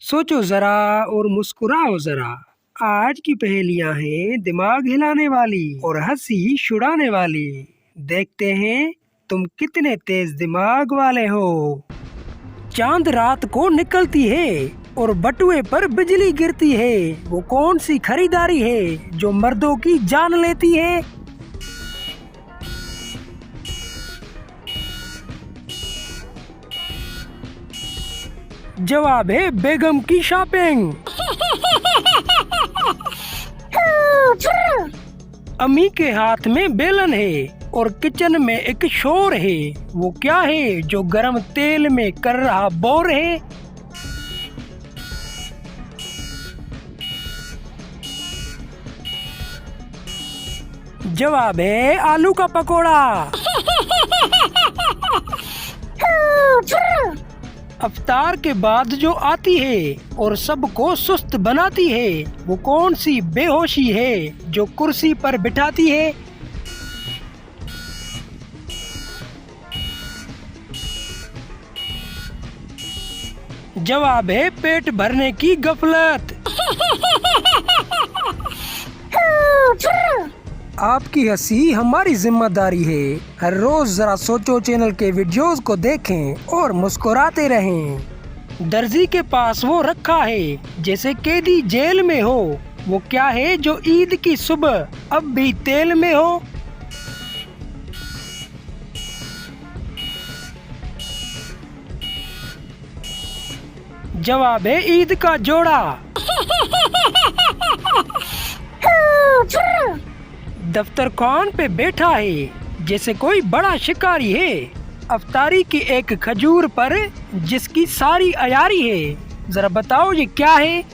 सोचो जरा और मुस्कुराओ जरा। आज की पहेलियां हैं दिमाग हिलाने वाली और हंसी छुड़ाने वाली। देखते हैं तुम कितने तेज दिमाग वाले हो। चांद रात को निकलती है और बटुए पर बिजली गिरती है। वो कौन सी खरीदारी है जो मर्दों की जान लेती है? जवाब है बेगम की शॉपिंग। अम्मी के हाथ में बेलन है और किचन में एक शोर है। वो क्या है जो गरम तेल में कर रहा बोर है? जवाब है आलू का पकोड़ा। अवतार के बाद जो आती है और सबको सुस्त बनाती है, वो कौन सी बेहोशी है जो कुर्सी पर बिठाती है? जवाब है पेट भरने की गफलत। आपकी हंसी हमारी जिम्मेदारी है। हर रोज जरा सोचो चैनल के वीडियोस को देखें और मुस्कुराते रहें। दर्जी के पास वो रखा है जैसे कैदी जेल में हो। वो क्या है जो ईद की सुबह अब भी तेल में हो? जवाब है ईद का जोड़ा। दफ्तर खान पे बैठा है जैसे कोई बड़ा शिकारी है। अफ्तारी की एक खजूर पर जिसकी सारी अयारी है। जरा बताओ ये क्या है?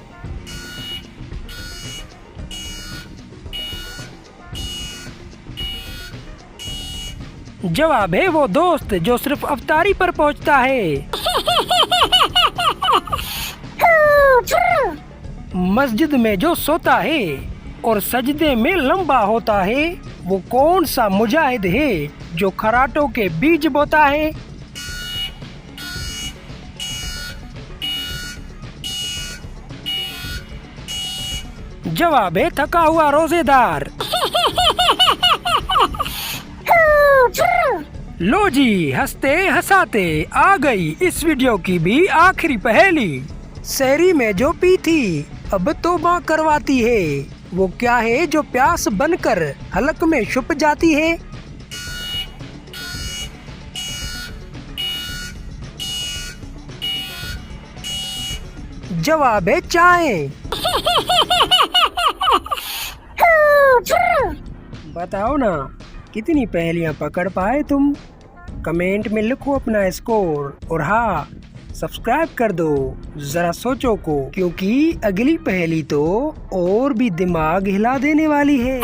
जवाब है वो दोस्त जो सिर्फ अफ्तारी पर पहुंचता है। मस्जिद में जो सोता है और सजदे में लंबा होता है, वो कौन सा मुजाहिद है जो खराटों के बीज बोता है? जवाब है थका हुआ रोजेदार। लो जी, हंसते हंसाते आ गई इस वीडियो की भी आखिरी पहेली। शहरी में जो पी थी अब तौबा करवाती है। वो क्या है जो प्यास बनकर हलक में छुप जाती है? जवाब है चाय। बताओ ना, कितनी पहेलियां पकड़ पाए तुम? कमेंट में लिखो अपना स्कोर और हाँ, सब्सक्राइब कर दो जरा सोचो को, क्योंकि अगली पहेली तो और भी दिमाग हिला देने वाली है।